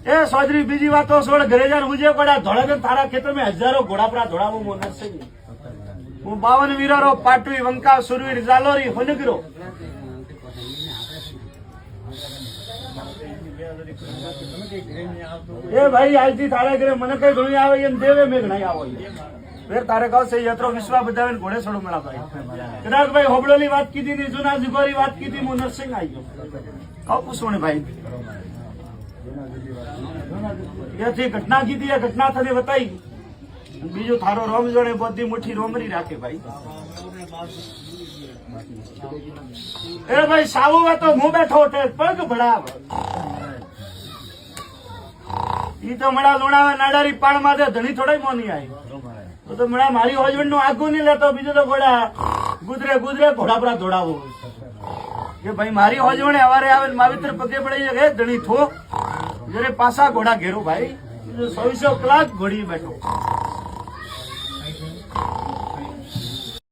એ સોજરી બીજી વાતો છોડ, ઘરે જાન મુજે પડ્યા ધોળા તારા ખેતર में હજારો ઘોડાપરા ધોળાવો મો નરસિંહ હું 52 વીરારો પાટવી વંકા સુરવીર જાલોરી હોનગરો એ ભાઈ આજથી તારા ઘરે મને કઈ ઘણી આવે એમ દેવે મેં ઘણા આવો ફેર તારે કહો છે યત્રો વિશ્વા બધાવે ઘોડે છોડો મેળા ભાઈ કદાચ ભાઈ હોબળોની વાત કીધી હતી, જૂના જુગોરી વાત કીધી, હું નરસિંહ આવી ગયો કહું પૂછો ને ભાઈ એથી ઘટના કીધી એ ઘટના તને બતાવી, બીજું થારો રોમ જોડે બધી મુઠ્ઠી રોમરી રાખે ભાઈ. એ ભાઈ સાવું હોય તો હું બેઠો પગ ભડાવ ઈ તો મળા લુણાવે નાડારી પાણ માં ધણી થોડા મોની આવી તો મળા મારી હસબન્ડ નું આગું નહીં લેતો, બીજું તો ઘોડા ગુજરે ગુજરે ઘોડાપરા દોડાવો કે ભાઈ મારી હસબન્ડ અવારે આવે માવિત્ર પગે પડી જાય ધણી થો જયારે પાછા ઘોડા ઘેરો ભાઈ 24 કલાક ઘોડી બેઠો.